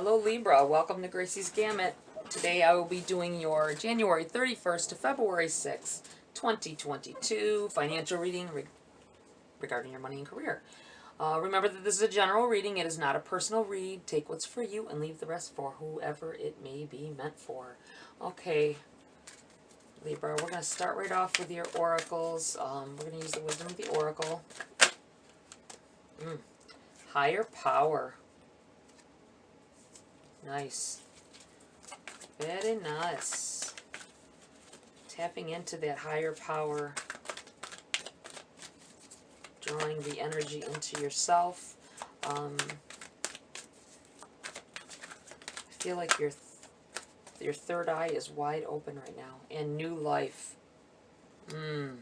Hello Libra, welcome to Gracie's Gamut. Today I will be doing your January 31st to February 6th, 2022 financial reading regarding your money and career. Remember that this is a general reading, it is not a personal read. Take what's for you and leave the rest for whoever it may be meant for. Okay, Libra, we're going to start right off with your oracles. We're going to use the wisdom of the oracle. Higher power. Nice. Very nice. Tapping into that higher power. Drawing the energy into yourself. I feel like your third eye is wide open right now. And new life. New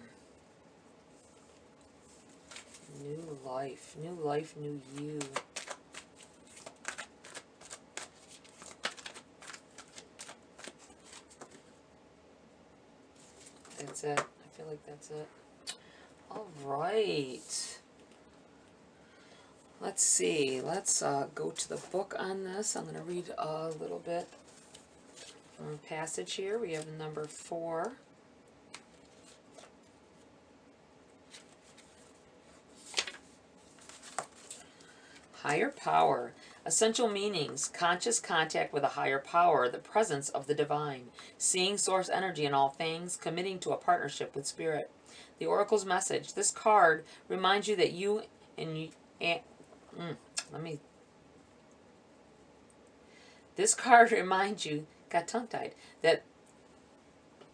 life. New life, new you. That's it. I feel like that's it. All right. Let's see. Let's go to the book on this. I'm going to read a little bit from a passage here. We have number 4. Higher power. Essential meanings: conscious contact with a higher power, the presence of the divine, seeing source energy in all things, committing to a partnership with spirit. The oracle's message: this card reminds you that you This card reminds you, got tongue-tied, that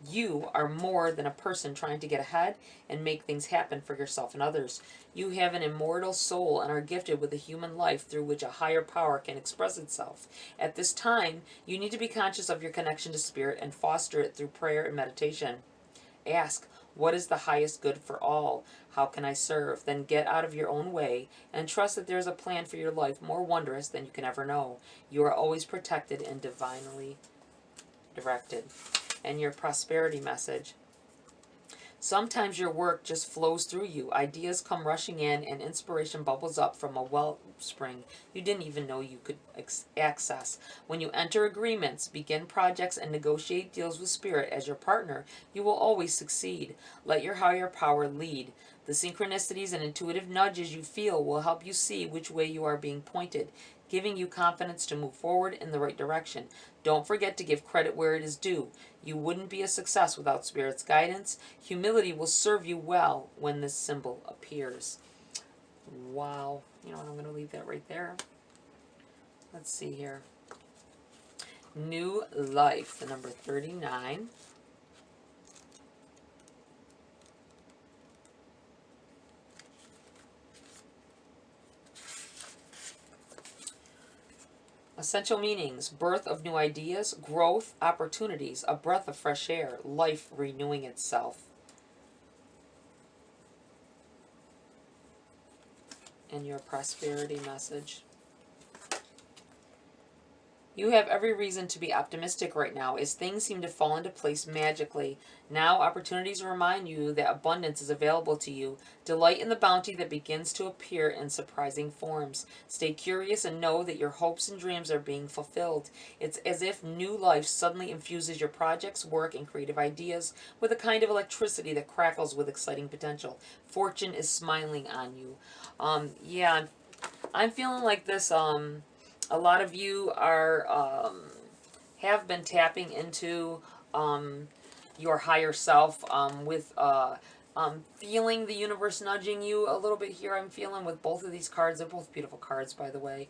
you are more than a person trying to get ahead and make things happen for yourself and others. You have an immortal soul and are gifted with a human life through which a higher power can express itself. At this time, you need to be conscious of your connection to spirit and foster it through prayer and meditation. Ask, what is the highest good for all? How can I serve? Then get out of your own way and trust that there is a plan for your life more wondrous than you can ever know. You are always protected and divinely directed. And your prosperity message: sometimes your work just flows through you. Ideas come rushing in and inspiration bubbles up from a wellspring you didn't even know you could access. When you enter agreements, begin projects, and negotiate deals with spirit as your partner, you will always succeed. Let your higher power lead. The synchronicities and intuitive nudges you feel will help you see which way you are being pointed, giving you confidence to move forward in the right direction. Don't forget to give credit where it is due. You wouldn't be a success without Spirit's guidance. Humility will serve you well when this symbol appears. Wow. You know what, I'm going to leave that right there. Let's see here. New life, the number 39. Essential meanings: birth of new ideas, growth, opportunities, a breath of fresh air, life renewing itself. And your prosperity message: you have every reason to be optimistic right now as things seem to fall into place magically. Now opportunities remind you that abundance is available to you. Delight in the bounty that begins to appear in surprising forms. Stay curious and know that your hopes and dreams are being fulfilled. It's as if new life suddenly infuses your projects, work, and creative ideas with a kind of electricity that crackles with exciting potential. Fortune is smiling on you. Yeah, I'm feeling like this, a lot of you are have been tapping into your higher self with feeling the universe nudging you a little bit here. I'm feeling with both of these cards. They're both beautiful cards, by the way.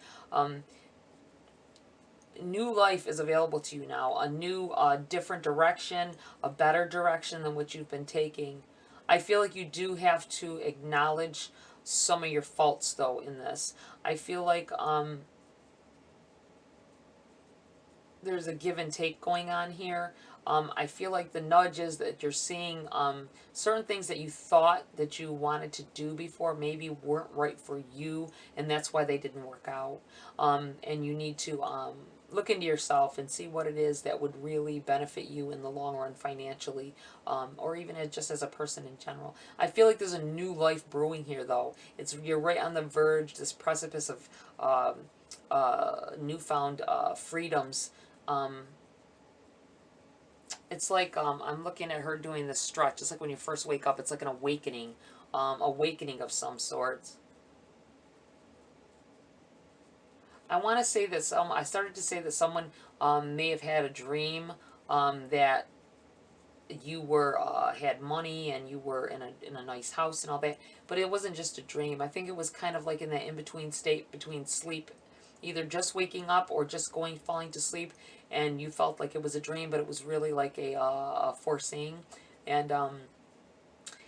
New life is available to you now. A new, different direction, a better direction than what you've been taking. I feel like you do have to acknowledge some of your faults, though, in this. I feel like there's a give and take going on here. I feel like the nudges that you're seeing, certain things that you thought that you wanted to do before maybe weren't right for you, and that's why they didn't work out. And you need to look into yourself and see what it is that would really benefit you in the long run financially, or even just as a person in general. I feel like there's a new life brewing here, though. You're right on the verge, this precipice of newfound freedoms. It's like I'm looking at her doing this stretch. It's like when you first wake up, it's like an awakening, awakening of some sorts. I want to say that I started to say that someone may have had a dream that you were had money and you were in a nice house and all that, but it wasn't just a dream. I think it was kind of like in that in between state between sleep, either just waking up or just falling to sleep, and you felt like it was a dream, but it was really like a foreseeing. And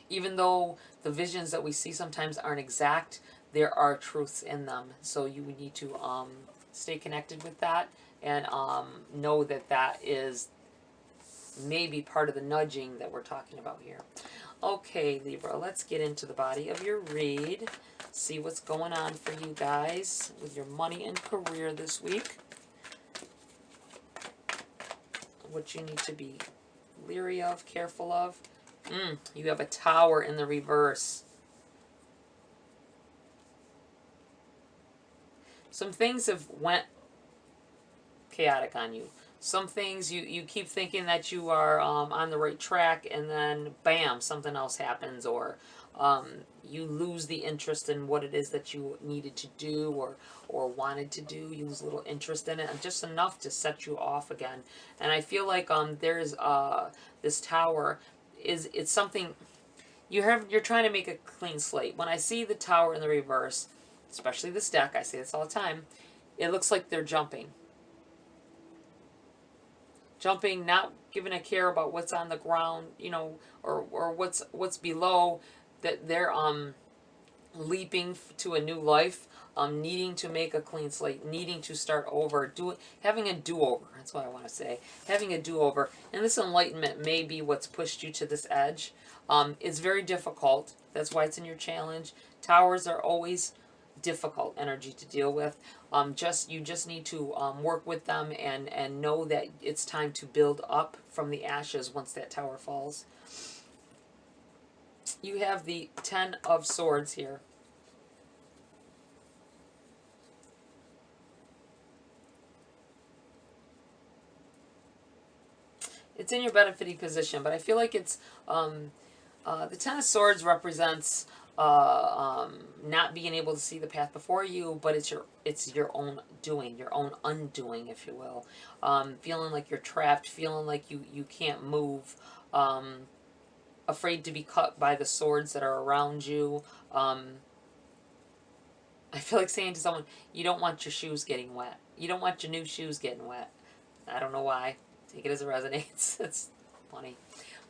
even though the visions that we see sometimes aren't exact, there are truths in them. So you would need to stay connected with that and know that that is maybe part of the nudging that we're talking about here. Okay, Libra, let's get into the body of your read. See what's going on for you guys with your money and career this week. What you need to be leery of, careful of. You have a Tower in the reverse. Some things have went chaotic on you. Some things you keep thinking that you are on the right track, and then bam, something else happens, or you lose the interest in what it is that you needed to do or wanted to do. You lose a little interest in it, and just enough to set you off again. And I feel like there's this Tower it's something you're trying to make a clean slate. When I see the Tower in the reverse, especially this deck, I say this all the time, it looks like they're jumping, not giving a care about what's on the ground, you know, or what's below, that they're leaping to a new life, needing to make a clean slate, needing to start over, having a do-over. That's what I want to say, having a do-over. And this enlightenment may be what's pushed you to this edge. It's very difficult. That's why it's in your challenge. Towers are always difficult energy to deal with. You just need to work with them and know that it's time to build up from the ashes once that Tower falls. You have the Ten of Swords here. It's in your benefiting position, but I feel like it's the Ten of Swords represents not being able to see the path before you, but it's your own doing, your own undoing, if you will. Feeling like you're trapped, feeling like you can't move, afraid to be cut by the swords that are around you. I feel like saying to someone, you don't want your shoes getting wet. You don't want your new shoes getting wet. I don't know why. Take it as it resonates. It's funny.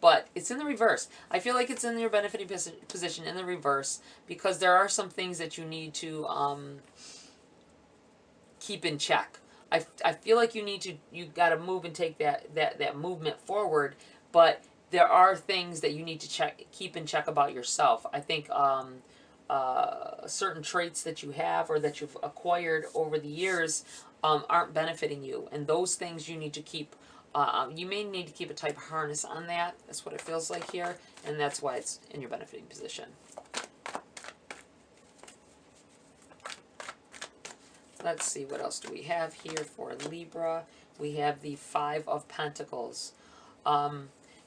But it's in the reverse. I feel like it's in your benefiting position in the reverse, because there are some things that you need to keep in check. I feel like you got to move and take that movement forward, but there are things that you need to keep in check about yourself. I think certain traits that you have or that you've acquired over the years aren't benefiting you, and those things you need to keep. You may need to keep a type of harness on that. That's what it feels like here, and that's why it's in your benefiting position. Let's see, what else do we have here for Libra? We have the Five of Pentacles.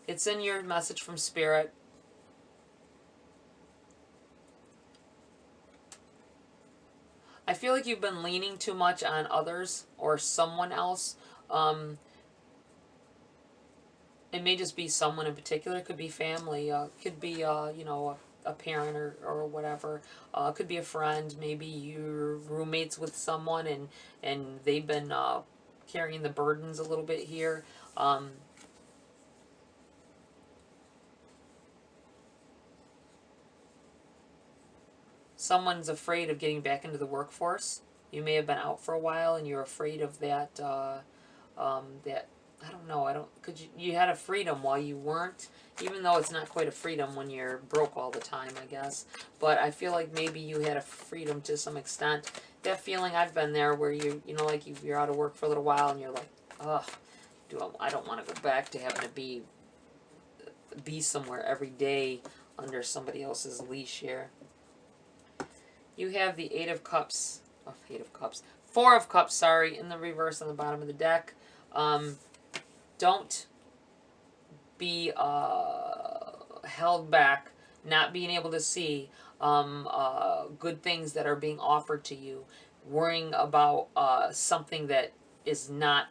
It's in your message from Spirit. I feel like you've been leaning too much on others or someone else. It may just be someone in particular. It could be family. Could be, you know, a parent or whatever. Could be a friend. Maybe you're roommates with someone and they've been carrying the burdens a little bit here. Someone's afraid of getting back into the workforce. You may have been out for a while and you're afraid of that, I don't know, you had a freedom while you weren't, even though it's not quite a freedom when you're broke all the time, I guess. But I feel like maybe you had a freedom to some extent. That feeling, I've been there, where you know, like you're out of work for a little while and you're like, ugh, I don't want to go back to having to be somewhere every day under somebody else's leash here. You have the Eight of Cups, Four of Cups, sorry, in the reverse on the bottom of the deck. Don't be held back, not being able to see good things that are being offered to you, worrying about something that is not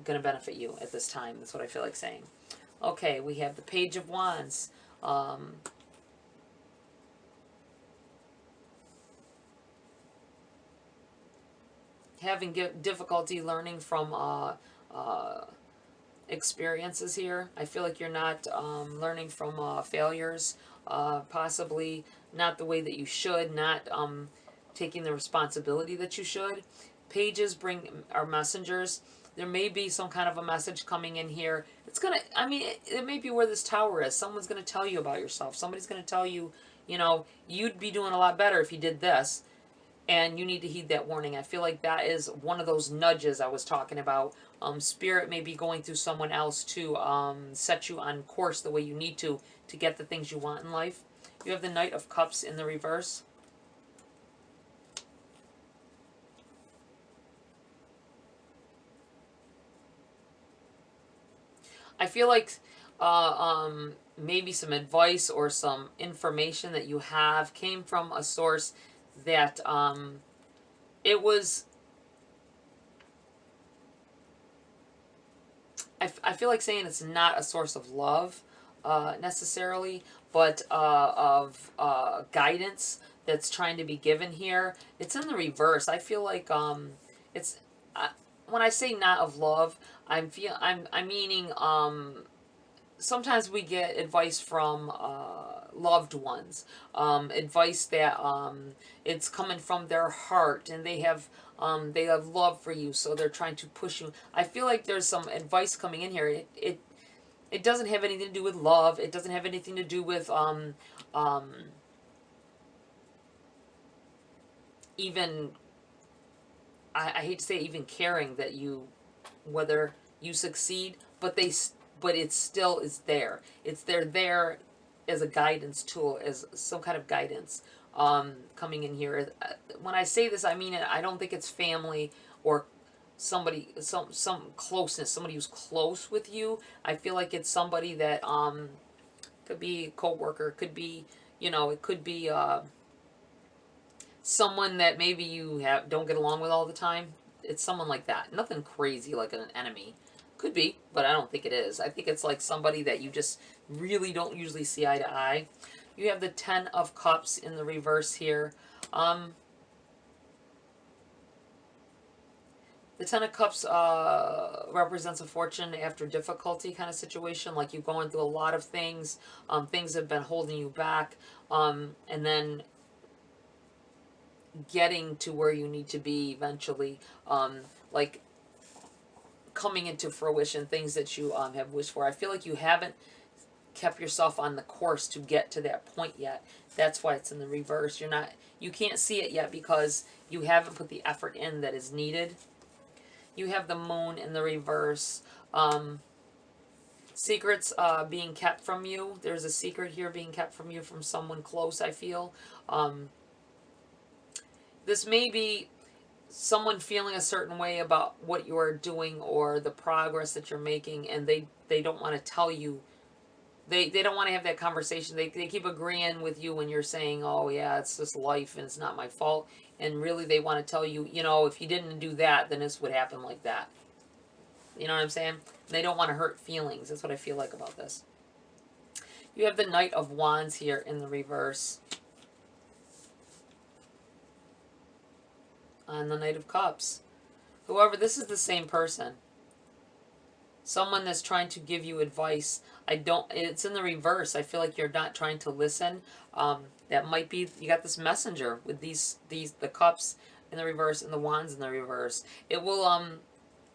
going to benefit you at this time. That's what I feel like saying. Okay, we have the Page of Wands. Having difficulty learning from experiences here. I feel like you're not learning from failures, possibly not the way that you should, not taking the responsibility that you should. Pages are messengers. There may be some kind of a message coming in here. It's gonna, I mean, it may be where this Tower is. Someone's gonna tell you about yourself. Somebody's gonna tell you, you know, you'd be doing a lot better if you did this. And you need to heed that warning. I feel like that is one of those nudges I was talking about. Spirit may be going through someone else to set you on course the way you need to get the things you want in life. You have the Knight of Cups in the reverse. I feel like maybe some advice or some information that you have came from a source that it was, I feel like saying it's not a source of love necessarily, but of guidance that's trying to be given here. It's in the reverse. I feel like it's when I say not of love, I'm meaning sometimes we get advice from loved ones, advice that it's coming from their heart, and they have love for you, so they're trying to push you. I feel like there's some advice coming in here. It doesn't have anything to do with love. It doesn't have anything to do with even, I hate to say even caring that you, whether you succeed, but it still is there. They're there as a guidance tool, as some kind of guidance coming in here. When I say this, I mean it. I don't think it's family or somebody, some closeness, somebody who's close with you. I feel like it's somebody that could be a co-worker, could be, you know, it could be someone that maybe you don't get along with all the time. It's someone like that. Nothing crazy like an enemy. Could be, but I don't think it is. I think it's like somebody that you just really don't usually see eye to eye. You have the Ten of Cups in the reverse here. The Ten of Cups represents a fortune after difficulty kind of situation, like you're going through a lot of things. Things have been holding you back, and then getting to where you need to be eventually, like coming into fruition, things that you have wished for. I feel like you haven't kept yourself on the course to get to that point yet. That's why it's in the reverse. You can't see it yet because you haven't put the effort in that is needed. You have the Moon in the reverse. Secrets being kept from you. There's a secret here being kept from you from someone close, I feel. This may be someone feeling a certain way about what you are doing or the progress that you're making, and they don't want to tell you. They don't want to have that conversation. They keep agreeing with you when you're saying, oh yeah, it's just life and it's not my fault. And really they want to tell you, you know, if you didn't do that, then this would happen like that. You know what I'm saying? They don't want to hurt feelings. That's what I feel like about this. You have the Knight of Wands here in the reverse. And the Knight of Cups. However, this is the same person. Someone that's trying to give you advice. It's in the reverse. I feel like you're not trying to listen. That might be, you got this messenger with the cups in the reverse and the wands in the reverse. It will,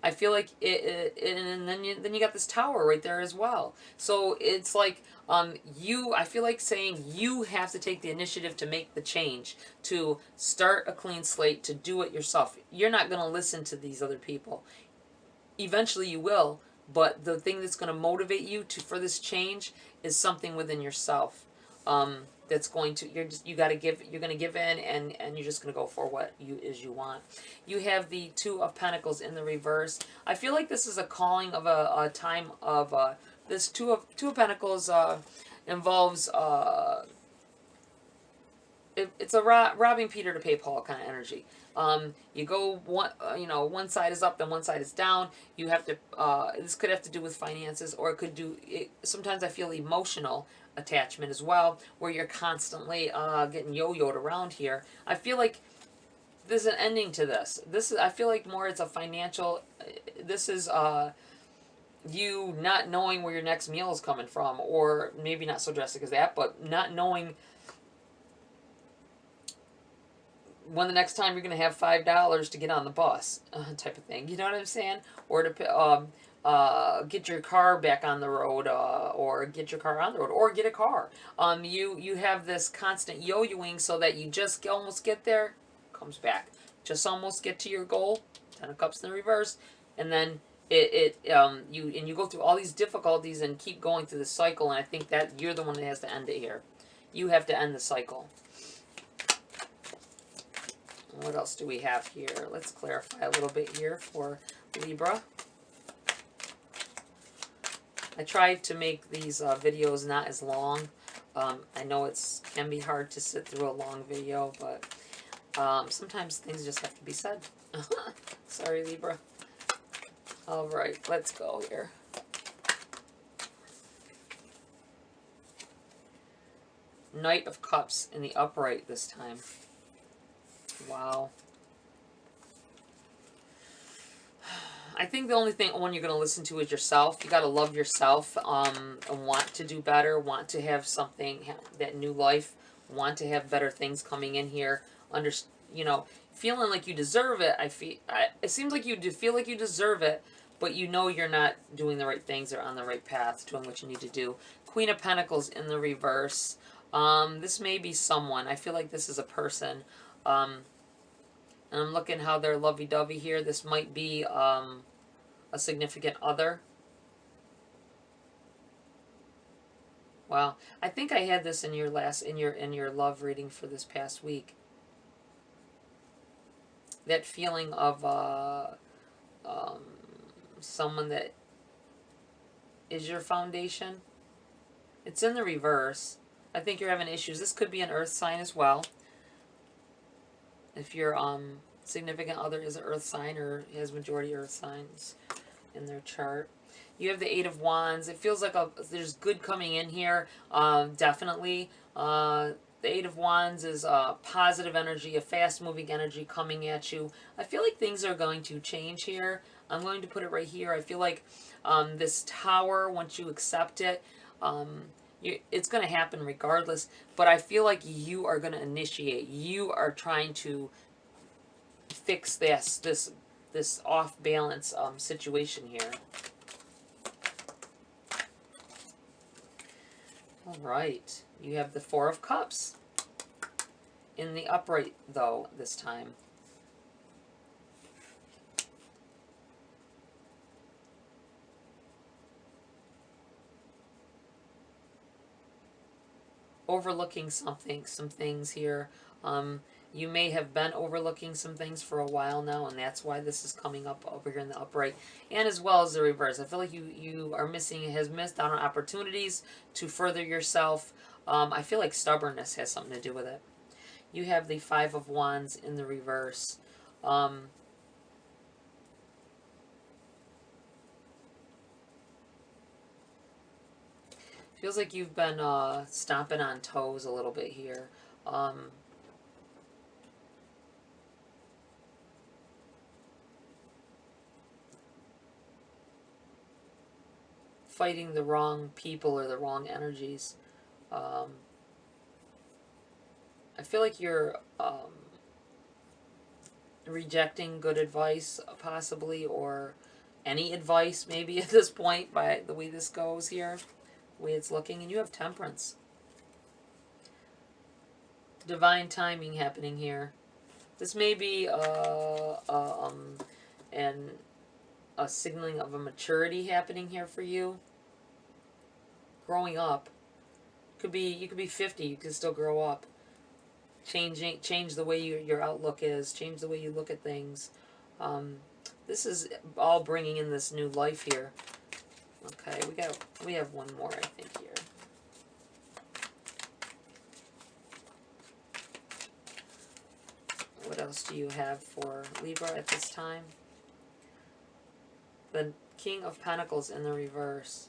I feel like and then you got this Tower right there as well. So it's like, I feel like saying you have to take the initiative to make the change, to start a clean slate, to do it yourself. You're not going to listen to these other people. Eventually you will, but the thing that's going to motivate you for this change is something within yourself. that's going to, you're going to give in, and you're just going to go for what you want. You have the Two of Pentacles in the reverse. I feel like this is a calling of a time of, this Two of Pentacles involves, it's a robbing Peter to pay Paul kind of energy. You go one, one side is up, then one side is down. You have to. This could have to do with finances, or it could do. Sometimes I feel emotional attachment as well, where you're constantly getting yo-yoed around here. I feel like there's an ending to this. I feel like more it's a financial. This is you not knowing where your next meal is coming from, or maybe not so drastic as that, but not knowing when the next time you're going to have $5 to get on the bus, type of thing. You know what I'm saying? Or to get your car back on the road, or get your car on the road, or get a car. You have this constant yo-yoing, so that you just almost get there, comes back. Just almost get to your goal, 10 of Cups in the reverse, and then you go through all these difficulties and keep going through the cycle, and I think that you're the one that has to end it here. You have to end the cycle. What else do we have here? Let's clarify a little bit here for Libra. I tried to make these videos not as long. I know it can be hard to sit through a long video, but sometimes things just have to be said. Sorry, Libra. All right, let's go here. Knight of Cups in the upright this time. Wow. I think the only one you're going to listen to is yourself. You got to love yourself, and want to do better, want to have something, that new life, want to have better things coming in here. Feeling like you deserve it. It seems like you do feel like you deserve it, but you know you're not doing the right things or on the right path, doing what you need to do. Queen of Pentacles in the reverse. This may be someone. I feel like this is a person. And I'm looking how they're lovey-dovey here. This might be a significant other. Wow. I think I had this in your love reading for this past week. That feeling of someone that is your foundation. It's in the reverse. I think you're having issues. This could be an earth sign as well. If your significant other is an earth sign or has majority earth signs in their chart. You have the Eight of Wands. It feels like there's good coming in here, definitely. The Eight of Wands is positive energy, a fast-moving energy coming at you. I feel like things are going to change here. I'm going to put it right here. I feel like this Tower, once you accept it, it's going to happen regardless, but I feel like you are going to initiate. You are trying to fix this off-balance situation here. All right. You have the Four of Cups in the upright, though, this time. Overlooking some things here. You may have been overlooking some things for a while now, and that's why this is coming up over here in the upright, and as well as the reverse. I feel like you are missed out on opportunities to further yourself. I feel like stubbornness has something to do with it. You have the Five of Wands in the reverse. Feels like you've been stomping on toes a little bit here. Fighting the wrong people or the wrong energies. I feel like you're rejecting good advice, possibly, or any advice, maybe, at this point, by the way this goes here. Way it's looking, and you have Temperance. Divine timing happening here. This may be a signaling of a maturity happening here for you. Growing up. Could be, you could be 50, you could still grow up. Change the way your outlook is, change the way you look at things. This is all bringing in this new life here. Okay, we have one more, I think, here. What else do you have for Libra at this time? The King of Pentacles in the reverse.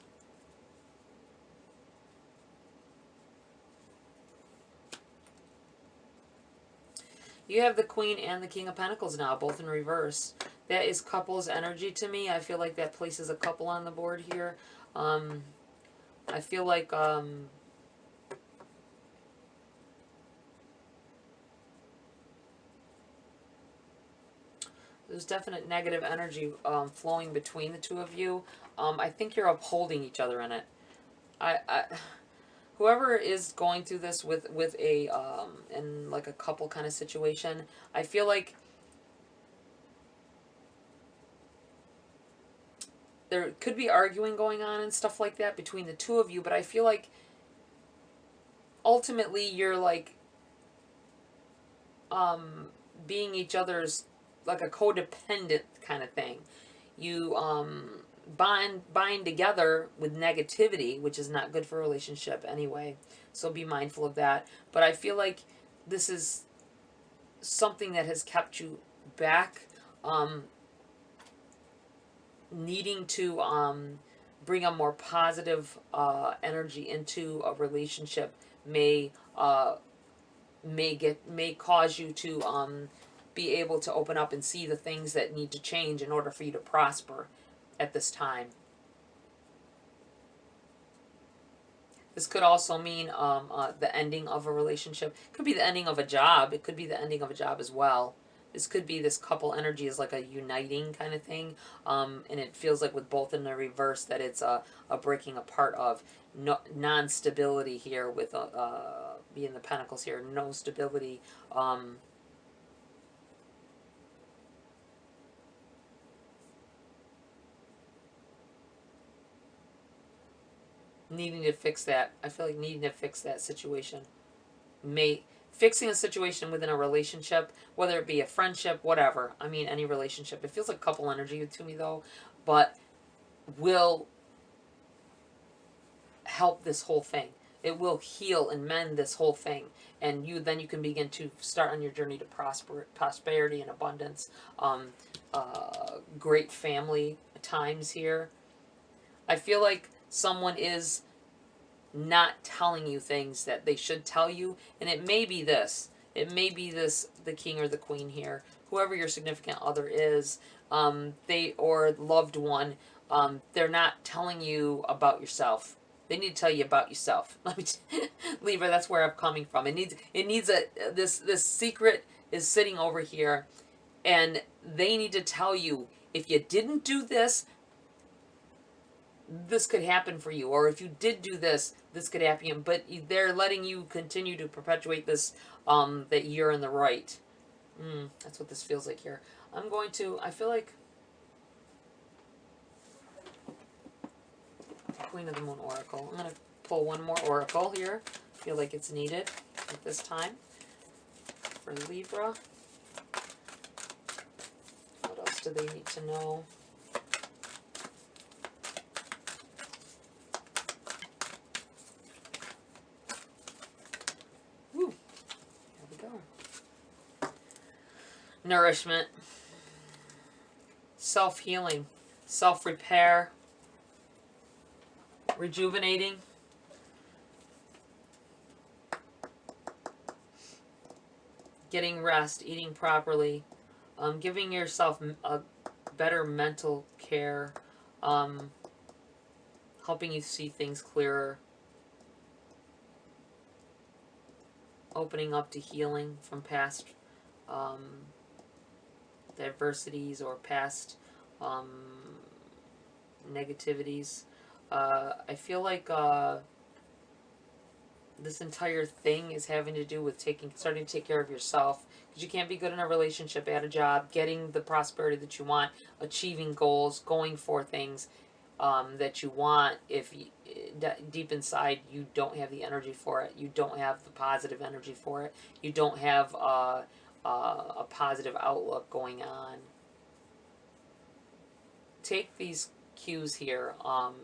You have the Queen and the King of Pentacles now, both in reverse. That is couples energy to me. I feel like that places a couple on the board here. I feel like there's definite negative energy flowing between the two of you. I think you're upholding each other in it. Whoever is going through this with a in like a couple kind of situation, I feel like there could be arguing going on and stuff like that between the two of you, but I feel like ultimately you're like being each other's, like a codependent kind of thing. You bind together with negativity, which is not good for a relationship anyway, so be mindful of that. But I feel like this is something that has kept you back, needing to bring a more positive energy into a relationship may cause you to be able to open up and see the things that need to change in order for you to prosper at this time. This could also mean the ending of a relationship. It could be the ending of a job. It could be the ending of a job as well. This could be, this couple energy is like a uniting kind of thing. And it feels like with both in the reverse that it's a breaking apart of non-stability here with being the Pentacles here. No stability. Needing to fix that. I feel like needing to fix that situation. Fixing a situation within a relationship, whether it be a friendship, whatever. I mean, any relationship. It feels like couple energy to me, though. But will help this whole thing. It will heal and mend this whole thing. And then you can begin to start on your journey to prosperity and abundance. Great family times here. I feel like someone is not telling you things that they should tell you, and it may be this. It may be this, the King or the Queen here, whoever your significant other is, they or loved one, they're not telling you about yourself. They need to tell you about yourself. Libra, that's where I'm coming from. It needs this secret is sitting over here, and they need to tell you, if you didn't do this, this could happen for you, or if you did do this, this could happen. But they're letting you continue to perpetuate this, that you're in the right. That's what this feels like here. I feel like Queen of the Moon Oracle. I'm going to pull one more Oracle here. I feel like it's needed at this time for Libra. What else do they need to know? Nourishment, self-healing, self-repair, rejuvenating, getting rest, eating properly, giving yourself a better mental care, helping you see things clearer, opening up to healing from past diversities or past negativities. I feel like this entire thing is having to do with starting to take care of yourself, because you can't be good in a relationship, at a job, getting the prosperity that you want, achieving goals, going for things, that you want if you, deep inside you don't have the energy for it. You don't have the positive energy for it. You don't have a positive outlook going on. Take these cues here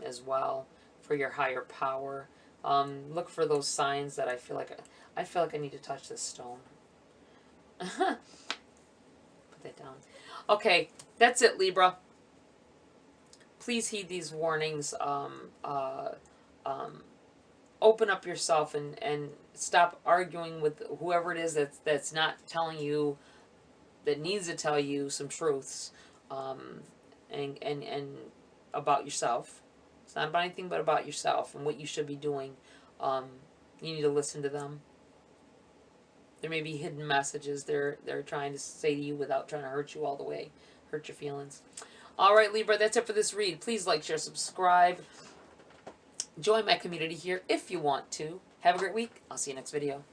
as well for your higher power. Look for those signs that I feel like I need to touch this stone. Put that down. Okay, that's it, Libra. Please heed these warnings. Open up yourself and stop arguing with whoever it is that's not telling you, that needs to tell you some truths, and about yourself. It's not about anything but about yourself and what you should be doing. You need to listen to them. There may be hidden messages they're trying to say to you without trying to hurt you all the way, hurt your feelings. All right, Libra, that's it for this read. Please like, share, subscribe. Join my community here if you want to. Have a great week. I'll see you next video.